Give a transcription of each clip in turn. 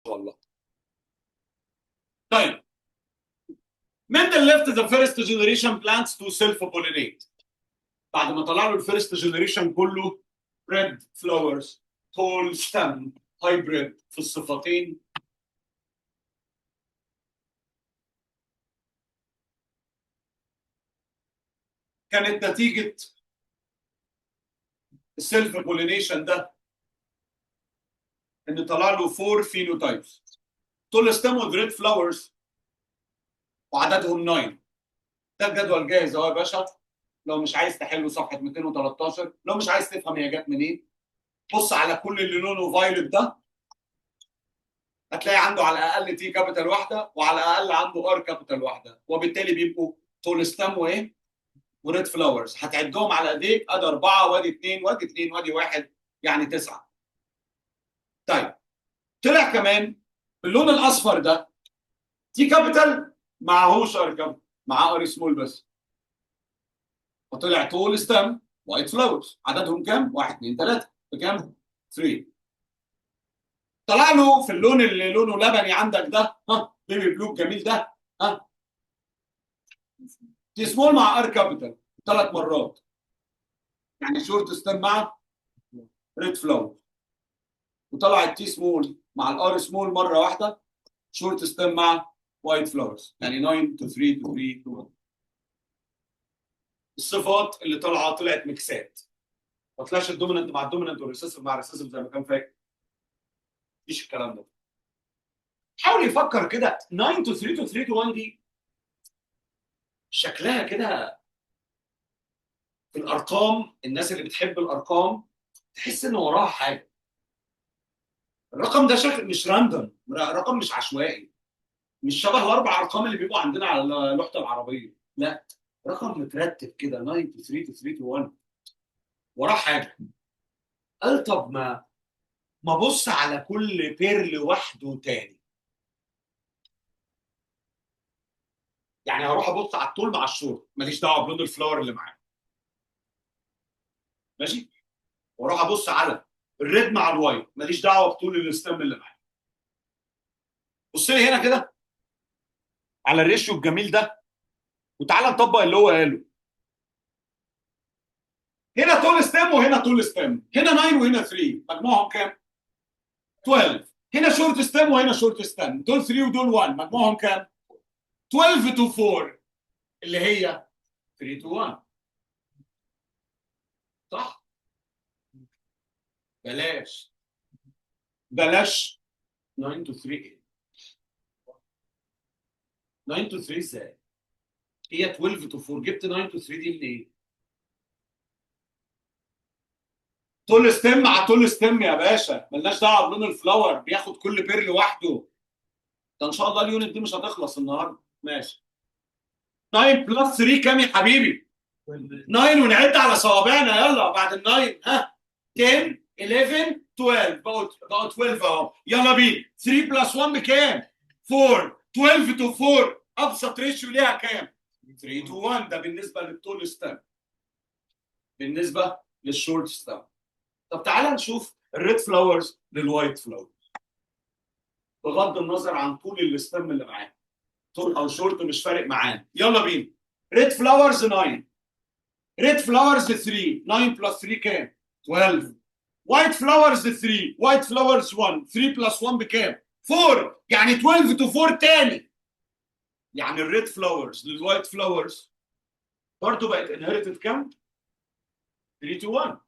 والله. طيب، Mendel left the first generation plants to self-pollinate. بعد ما طلع له الفيرست جنريشن كله ريد فلاورز تول ستام هايبريد في الصفتين، كانت نتيجه السيلف بولينيشن ده ان طلع له 4 فينوتايبس تول ستام وذ ريد فلاورز وعددهم 9. ده الجدول جاهز اهو يا باشا، لو مش عايز تحله صفحه 213، لو مش عايز تفهم هي جت منين بص على كل اللي لونه فايلوت ده، هتلاقي عنده على الاقل تي كابيتال واحده وعلى الاقل عنده ار كابيتال واحده، وبالتالي بيبقوا تول ستام وايه وريد فلاورز. هتعدهم على ايديك، ادي 4 وادي 2 وادي 2 وادي 1، يعني 9. طيب، طلع كمان اللون الاصفر ده تي كابيتال معهوش ار كابيتال، معاه ار سمول بس، فطلع تول ستام وايت فلاورز. عددهم كام؟ 1 2 3 بكام؟ 3. طلع له في اللون اللي لونه لبني عندك ده، ها بيبي بلو الجميل ده، ها تي سمول مع ار كابيتال 3 مرات، يعني شورت ستام مع ريد فلاور. وطلع التي سمول مع الار سمول مره واحده، شورت ستيم مع وايت فلاورز، يعني 9 to 3 to 3 to 1. الصفات اللي طلعت ميكسات، ما طلعش الدوميننت مع الدوميننت والريسيسيف مع الريسيسيف زي ما كان فاكر. مفيش الكلام ده. حاول يفكر كده، 9 to 3 to 3 to 1 دي شكلها كده في الارقام، الناس اللي بتحب الارقام تحس ان وراها حاجه. الرقم ده شكل مش راندوم، رقم مش عشوائي، مش شبه ال4 ارقام اللي بيبقوا عندنا على لوحه العربيه، لا، رقم مترتب كده 9 to 3 to 3 to 1، وراه حاجه. قال طب ما بص على كل بير لوحده تاني، يعني هروح ابص على الطول مع الشورت، ماليش دعوه بلون الفلاور اللي معاه، ماشي، واروح ابص على الريد مع الوايت، ماليش دعوه بطول الستم اللي معاه. بص لي هنا كده على الريشيو الجميل ده، وتعالى نطبق اللي هو قاله. هنا طول ستيم وهنا طول ستيم، هنا 9 وهنا 3، مجموعهم كام؟ 12. هنا شورت ستيم وهنا شورت ستيم، دول 3 ودول 1، مجموعهم كام؟ 12 to 4، اللي هي 3 to 1، صح؟ بلاش بلاش 9 to 3. 9 to 3 ازاي؟ هي 12 to 4، جبت 9 to 3 دي منين؟ تول ستيم مع تول ستيم يا باشا، ملناش دعوه بلون الفلاور، بياخد كل بير لوحده. ده ان شاء الله اليونت دي مش هتخلص النهارده، ماشي. 9 بلس 3 كام يا حبيبي؟ 9، ونعد على صوابعنا يلا بعد ال 9، ها 10 11 12، بقوا 12 اهو، يلا بينا. 3 بلس 1 بكام؟ 4. 12 تو 4 ابسط ريشيو ليها كام؟ 3 تو 1. ده بالنسبه للتول ستام، بالنسبه للشورت ستام. طب تعالى نشوف الريد فلاورز للوايت فلاور، بغض النظر عن طول الستام اللي معاه، طول او شورت مش فارق معانا، يلا بينا. ريد فلاورز 9، ريد فلاورز 3، 9 بلس 3 كام؟ 12. وايت فلاورز 3، وايت فلاورز 1، 3 بلس 1 بكام؟ 4، يعني 12 تو 4 تاني. يعني الريد فلاورز للوايت فلاورز برضه بقت انهيرتد كام؟ 3 تو 1.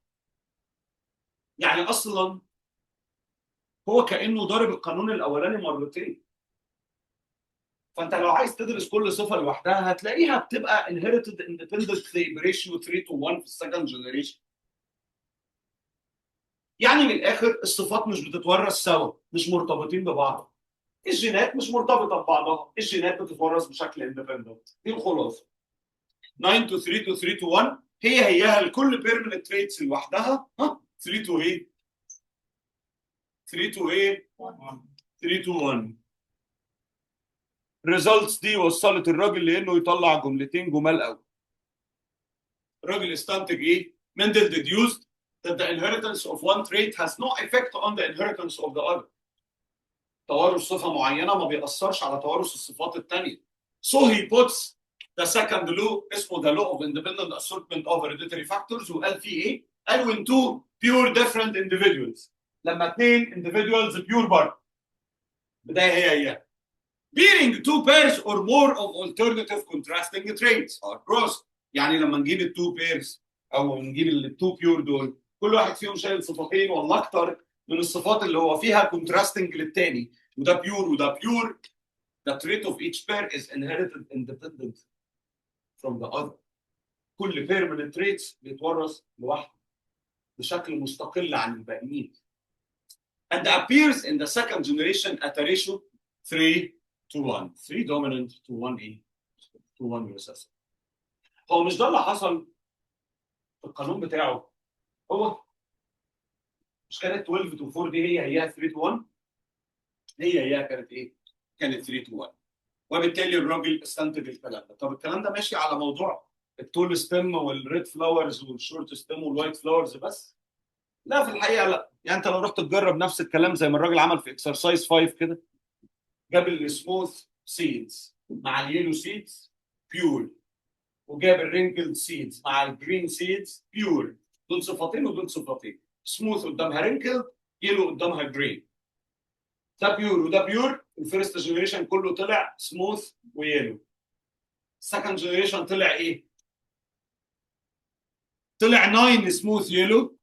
يعني اصلا هو كانه ضارب القانون الاولاني مرتين. فانت لو عايز تدرس كل صفه لوحدها هتلاقيها بتبقى انهيرتد اندبندنتلي بريشيو 3 تو 1 في السكند جنريشن. يعني من الاخر الصفات مش بتتورث سوا، مش مرتبطين ببعض. الجينات مش مرتبطه ببعضها، الجينات بتتورث بشكل اندبندنت، دي الخلاصه. 9 to 3 to 3 to 1 هيها لكل بيرمننت تريتس لوحدها، ها 3 to ايه؟ 3 to ايه؟ 3 to 1. الريزلتس دي وصلت الراجل لانه يطلع جملتين جمال قوي. الراجل استنتج ايه؟ Mendel deduced that the inheritance of one trait has no effect on the inheritance of the other. توارث صفه معينه ما بيأثرش على توارث الصفات الثانيه. So he puts the second law اسمه the law of independent assortment of hereditary factors، وقال فيه ايه؟ قال when two pure different individuals، لما اثنين individuals pure برضه بدايه هي bearing two pairs or more of alternative contrasting traits are crossed. يعني لما نجيب التو بيرز او نجيب التو بيور دول، كل واحد فيهم شايل صفتين ولا اكتر من الصفات اللي هو فيها contrasting للتاني، وده بيور وده بيور. The trait of each pair is inherited independent from the other. كل بير من التريتس بيتورث لوحده بشكل مستقل عن الباقيين. And appears in the second generation at a ratio 3 to 1. 3 dominant to 1 ايه؟ to 1 recessive. هو مش ده اللي حصل في القانون بتاعه؟ هو مش كانت 12 to 4 دي هي 3 to 1؟ هي كانت ايه؟ كانت 3 to 1. وبالتالي الراجل استنتج الكلام ده. طب الكلام ده ماشي على موضوع التول ستيم والريد فلاورز والشورت ستيم والوايت فلاورز بس؟ لا، في الحقيقه لا. يعني انت لو رحت تجرب نفس الكلام زي ما الراجل عمل في اكسرسايز 5 كده، جاب السموث سيدز مع اليلو سيدز بيور، وجاب الرينكلد سيدز مع الجرين سيدز بيور. دول صفتين ودول صفتين، سموث قدامها رينكلد، يلو قدامها جرين. ده بيور وده بيور. الفيرست جنريشن كله طلع سموث ويلو. السكند جنريشن طلع ايه؟ طلع 9 سموث يلو،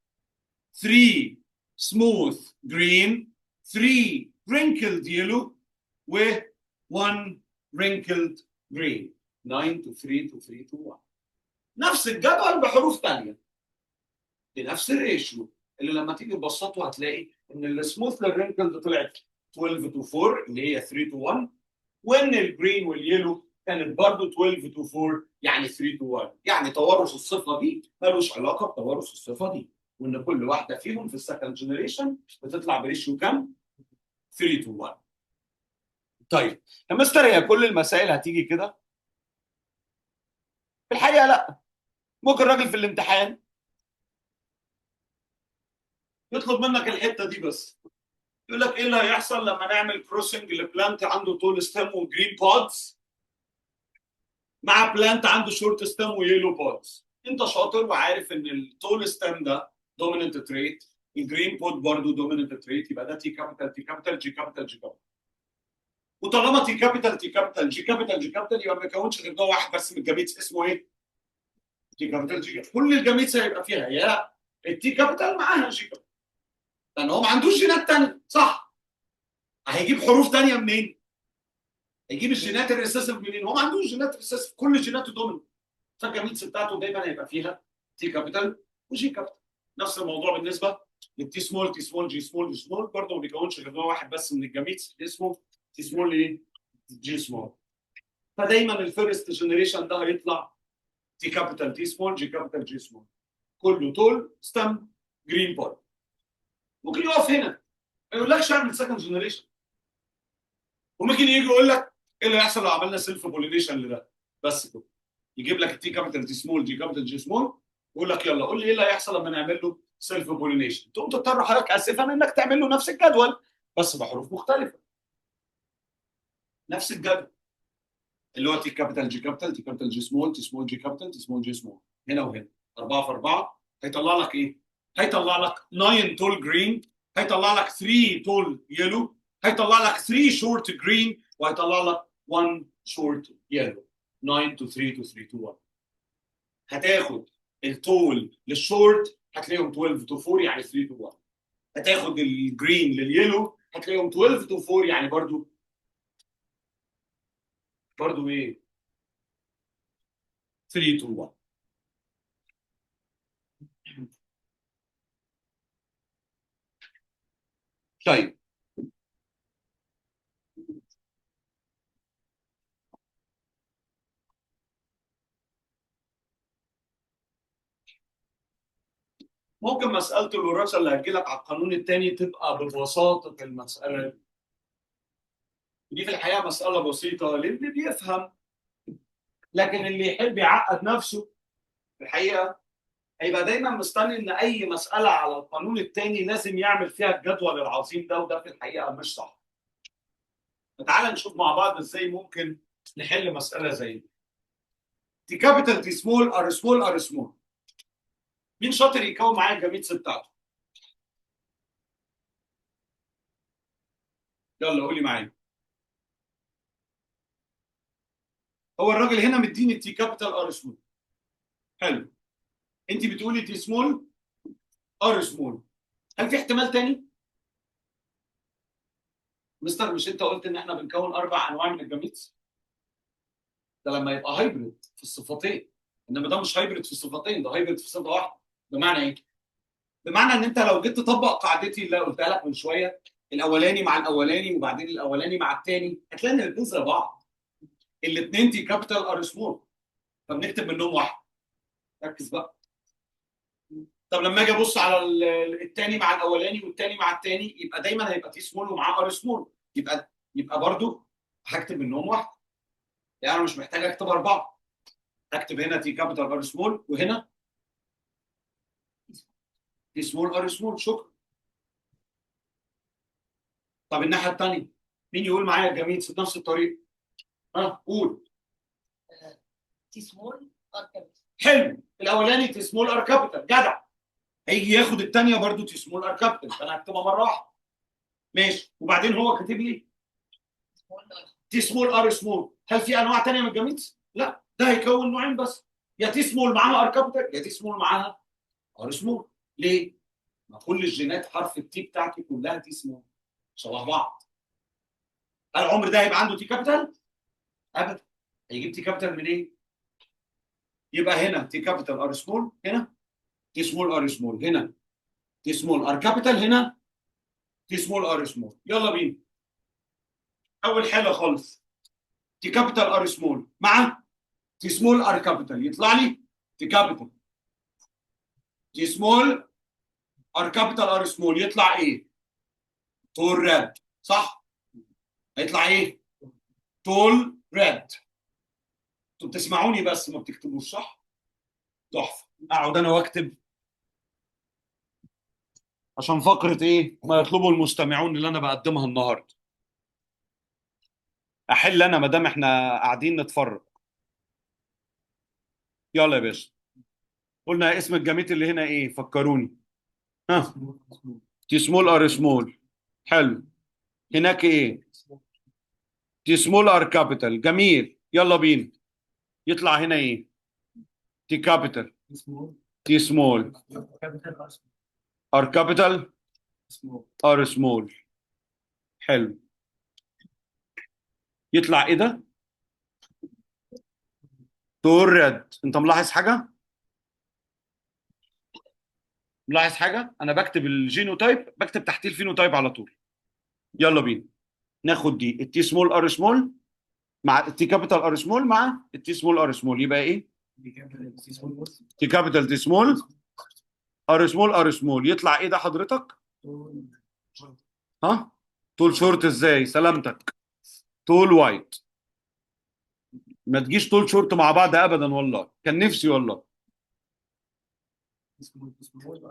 3 سموث جرين، 3 رينكلد يلو، و 1 wrinkled green. 9 to 3 to 3 to 1. نفس الجدول بحروف ثانيه بنفس الريشيو، اللي لما تيجي تبسطه هتلاقي ان السموث للرينكلد طلعت 12 to 4 اللي هي 3 to 1، وان الجرين واليلو كانت برضه 12 to 4 يعني 3 to 1. يعني توارث الصفه دي ملوش علاقه بتوارث الصفه دي، وان كل واحده فيهم في السكند جنريشن بتطلع بريشيو كام؟ 3 to 1. طيب يا مستر، هي كل المسائل هتيجي كده؟ في الحقيقه لا. ممكن الراجل في الامتحان يطلب منك الحته دي بس، يقول لك ايه اللي هيحصل لما نعمل كروسنج لبلانت عنده طول ستيم وجرين بودز مع بلانت عنده شورت ستيم ويلو بودز. انت شاطر وعارف ان الطول ستيم ده دوميننت تريت، الجرين بود برضه دوميننت تريت، يبقى ده تي كابيتال تي كابيتال جي كابيتال جي كابيتال. وطالما تي كابيتال تي كابيتال جي كابيتال جي كابيتال، يبقى ما يكونش غير نوع واحد بس من الجاميتس اسمه ايه؟ تي كابيتال جي كابيتال. كل الجاميتس هيبقى فيها يا التي كابيتال معاها جي كابيتال، لان هو ما عندوش جينات ثانيه، صح؟ هيجيب حروف ثانيه منين؟ هيجيب الجينات الريسيسيف منين؟ هو ما عندوش جينات ريسيسيف، كل جيناته دوميننت، فالجاميتس بتاعته دايما هيبقى فيها تي كابيتال وجي كابيتال. نفس الموضوع بالنسبه للتي سمول، تي سمول جي سمول جي سمول، برضه ما بيكونش غير نوع واحد بس من الجاميتس اسمه تي سمول ايه؟ جي سمول. فدايما الفيرست جنريشن ده هيطلع تي كابيتال تي سمول جي كابيتال جي سمول، كله طول ستم جرين بول. ممكن يقف هنا ما يقولكش اعمل سكند جنريشن، وممكن يجي يقول لك ايه اللي هيحصل لو عملنا سيلف بولينيشن لده، بس كده يجيب لك التي كابيتال تي سمول جي كابيتال جي سمول ويقول لك يلا قول لي ايه اللي هيحصل لما نعمل له سيلف بولينيشن. تقوم تضطر حضرتك اسفا انك تعمل له نفس الجدول بس بحروف مختلفه. نفس الجدول اللي هو تي كابيتال جي كابيتال تي كابيتال جي سمول تي سمول جي كابيتال تي سمول جي سمول، هنا وهنا 4 في 4 هيطلع لك ايه؟ هيطلع لك 9 تول جرين، هيطلع لك 3 تول يلو، هيطلع لك 3 شورت جرين، وهيطلع لك 1 شورت يلو. 9 to 3 to 3 to 1. هتاخد التول للشورت هتلاقيهم 12 to 4 يعني 3 to 1. هتاخد الجرين لليلو هتلاقيهم 12 to 4 يعني برضو ايه؟ 3 to 1. طيب ممكن مساله الوراثه اللي هتجي لك على القانون الثاني تبقى ببساطه المساله دي. في الحقيقه مساله بسيطه للي بيفهم، لكن اللي يحب يعقد نفسه في الحقيقه هيبقى دايما مستني ان اي مساله على القانون الثاني لازم يعمل فيها الجدول العظيم ده، وده في الحقيقه مش صح. فتعالى نشوف مع بعض ازاي ممكن نحل مساله زي دي. تي كابيتال تي سمول ار سمول ار سمول. مين شاطر يكون معايا الجاميتس بتاعته؟ يلا قولي معايا. هو الراجل هنا مديني تي كابيتال ار سمول. حلو. انت بتقولي تي سمول ار سمول. هل في احتمال تاني؟ مستر مش انت قلت ان احنا بنكون 4 انواع من الجاميتس؟ ده لما يبقى هايبرد في الصفتين، انما ده مش هايبرد في الصفتين، ده هايبرد في صفه واحده. بمعنى ايه؟ بمعنى ان انت لو جيت تطبق قاعدتي اللي قلتها لك من شويه، الاولاني مع الاولاني وبعدين الاولاني مع الثاني، هتلاقي ان الاثنين زي بعض. الاثنين تي كابيتال ار سمول، فبنكتب منهم واحد. ركز بقى. طب لما اجي ابص على الثاني مع الاولاني والثاني مع الثاني، يبقى دايما هيبقى تي سمول ومعاه ار سمول، يبقى برضو هكتب منهم واحد. يعني انا مش محتاج اكتب 4. اكتب هنا تي كابيتال ار سمول وهنا تي سمول ار سمول. شكرا. طب الناحيه الثانيه، مين يقول معايا الجميل بنفس الطريقه؟ ها قول. تي سمول ار كابيتال. حلو. الاولاني تي سمول ار كابيتال، جدع. هيجي ياخد الثانيه برضو تي سمول ار كابيتال، فانا هكتبها مره واحده. ماشي. وبعدين هو كاتب لي تي سمول ار سمول. هل في انواع ثانيه من الجاميتس؟ لا، ده هيكون نوعين بس، يا تي سمول معاها ار كابيتال يا تي سمول معاها ار سمول. ليه؟ ما كل الجينات حرف التي بتاعتي كلها تي سمول، شبه بعض. هل العمر ده هيبقى عنده تي كابيتال؟ ابدا. هيجيب تي كابيتال منين؟ إيه؟ يبقى هنا تي كابيتال ار سمول، هنا تي سمول ار سمول، هنا تي سمول ار كابيتال، هنا تي سمول ار سمول. يلا بينا. اول حاجه خالص، تي كابيتال ار سمول مع تي سمول ار كابيتال، يطلع لي تي كابيتال تي سمول ار كابيتال ار سمول. يطلع ايه؟ تول ريد. صح؟ هيطلع ايه؟ تول ريد. انتوا بتسمعوني بس ما بتكتبوش، صح؟ تحفه. اقعد انا واكتب عشان فقره ايه ما يطلبه المستمعون اللي انا بقدمها النهارده. احل انا ما دام احنا قاعدين نتفرج. يلا يا باشا. قلنا اسم الجاميت اللي هنا ايه؟ فكروني. ها. تي سمول ار سمول. حلو. هناك ايه؟ تي سمول ار كابيتال. جميل. يلا بينا. يطلع هنا ايه؟ تي كابيتال تي سمول ار كابيتال ار سمول. حلو. يطلع ايه ده؟ تور ريد. انت ملاحظ حاجه؟ ملاحظ حاجه؟ انا بكتب الجينوتايب بكتب تحتيه الفينوتايب على طول. يلا بينا. ناخد دي التي سمول ار سمول مع التي كابيتال ار سمول مع التي سمول ار سمول، يبقى ايه؟ تي كابيتال تي سمول ار سمول ار سمول. يطلع ايه ده حضرتك؟ ها؟ طول شورت ازاي؟ سلامتك. طول وايت. ما تجيش طول شورت مع بعض ابدا، والله كان نفسي والله. تي سمول تي سمول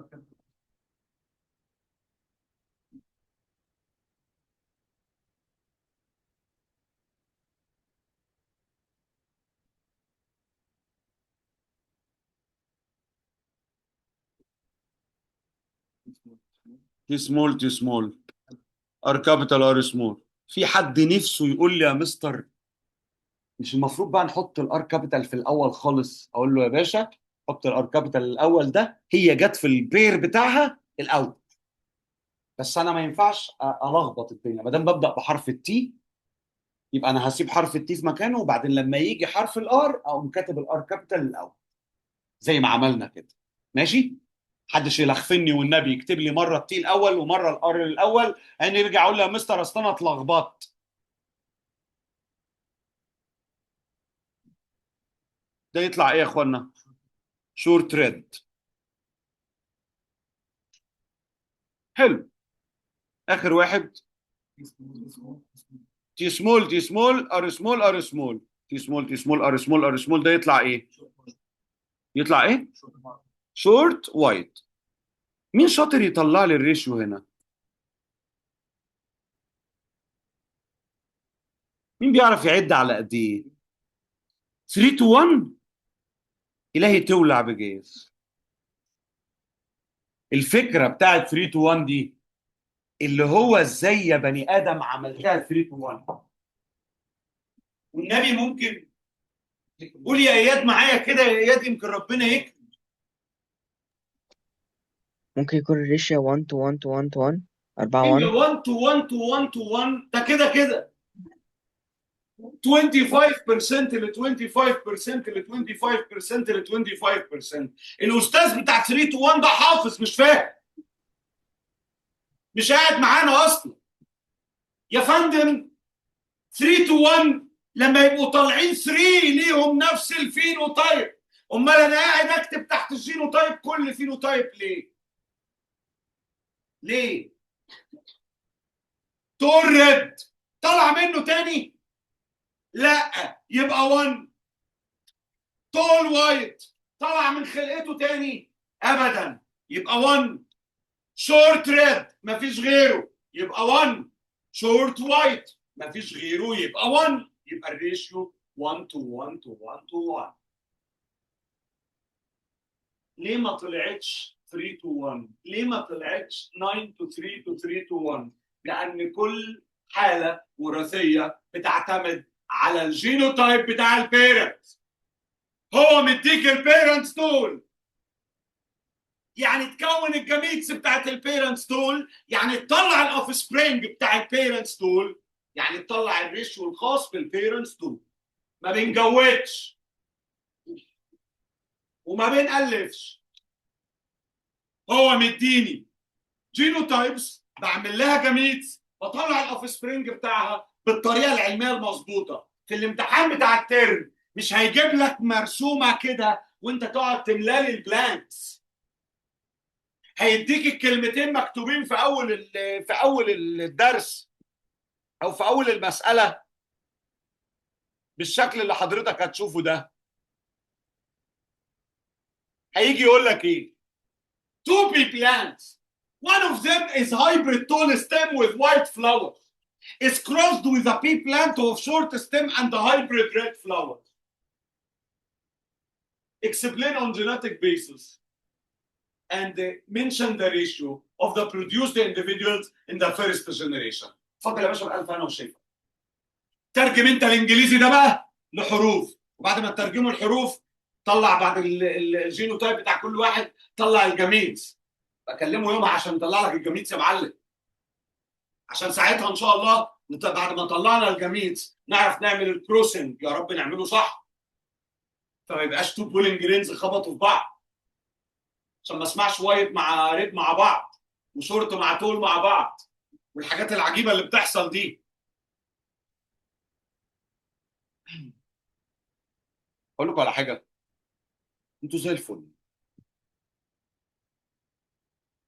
ار كابيتال ار سمول. في حد نفسه يقول لي يا مستر مش المفروض بقى نحط الار كابيتال في الاول خالص؟ اقول له يا باشا حط الار كابيتال الاول، ده هي جت في البير بتاعها الاول. بس انا ما ينفعش الخبط الدنيا. ما دام ببدا بحرف التي، يبقى انا هسيب حرف التي في مكانه، وبعدين لما يجي حرف الار اقوم كاتب الار كابيتال الاول زي ما عملنا كده. ماشي؟ محدش يلخفني والنبي يكتب لي مره التي الاول ومره الار الاول، يعني يرجع يقول لي يا مستر اصل انا اتلخبطت. ده يطلع ايه يا اخوانا؟ شورت ريد. حلو. اخر واحد تي سمول تي سمول ار سمول ار سمول. تي سمول تي سمول ار سمول ار سمول. ده يطلع ايه؟ يطلع ايه؟ شورت وايت. مين شاطر يطلع لي الريشيو هنا؟ مين بيعرف يعد على قد ايه؟ 3 to 1. الهي تولع بجاز. الفكره بتاعت 3 to 1 دي اللي هو ازاي يا بني ادم عملتها 3 to 1. والنبي ممكن قول يا اياد معايا كده يا اياد يمكن ربنا يكرم. ممكن يكون الريشيو 1 to 1 to 1 to 1 4 هي 1. 1 to 1 to 1 to 1 ده كده كده 25% ل 25% ل 25% ل 25%. الاستاذ بتاع 3 to 1 ده حافظ مش فاهم، مش قاعد معانا اصلا يا فندم. 3 to 1 لما يبقوا طالعين 3 ليهم نفس الفينوتايب، امال انا قاعد اكتب تحت الجينوتايب كل فينوتايب ليه؟ ليه؟ تقول ريد طلع منه تاني؟ لا يبقى 1. تول وايت طلع من خلقته تاني؟ ابدا يبقى 1. شورت ريد مفيش غيره يبقى 1. شورت وايت مفيش غيره يبقى 1. يبقى الريشيو 1 to 1 to 1 to 1. ليه ما طلعتش 3 to 1؟ ليه ما طلعتش 9 to 3 to 3 to 1؟ لأن كل حالة وراثية بتعتمد على الجينوتايب بتاع البيرنت. هو مديك البيرنتس دول، يعني تكون الجميتس بتاعت البيرنتس دول، يعني تطلع الاوف سبرينج بتاع البيرنتس دول، يعني تطلع الريشيو الخاص بالبيرنتس دول. ما بنجودش وما بنألفش. هو مديني جينوتايبس بعمل لها جميتس بطلع الاوف سبرينج بتاعها بالطريقه العلميه المظبوطه. في الامتحان بتاع الترم مش هيجيب لك مرسومه كده وانت تقعد تملى لي البلانكس. هيديك الكلمتين مكتوبين في اول الدرس او في اول المساله بالشكل اللي حضرتك هتشوفه ده. هيجي يقول لك ايه؟ 2 pea plants. One of them is hybrid tall stem with white flower. Is crossed with a pea plant of short stem and a hybrid red flower. Explain on genetic basis and mention the ratio of the produced individuals in the first generation. اتفضل يا باشا بألف أنا وشايفك. ترجم انت الانجليزي ده بقى لحروف، وبعد ما تترجموا الحروف طلع بعد الجينوتايب بتاع كل واحد طلع الجميتس. بكلمه يومها عشان يطلع لك الجميتس يا معلم، عشان ساعتها ان شاء الله بعد ما طلعنا الجميتس نعرف نعمل الكروسنج، يا رب نعمله صح فما يبقاش تو بولينج جرينز خبطوا في بعض، عشان ما اسمعش وايت مع ريد مع بعض وشورت مع تول مع بعض والحاجات العجيبه اللي بتحصل دي. اقول لكم على حاجه، انتوا زي الفل.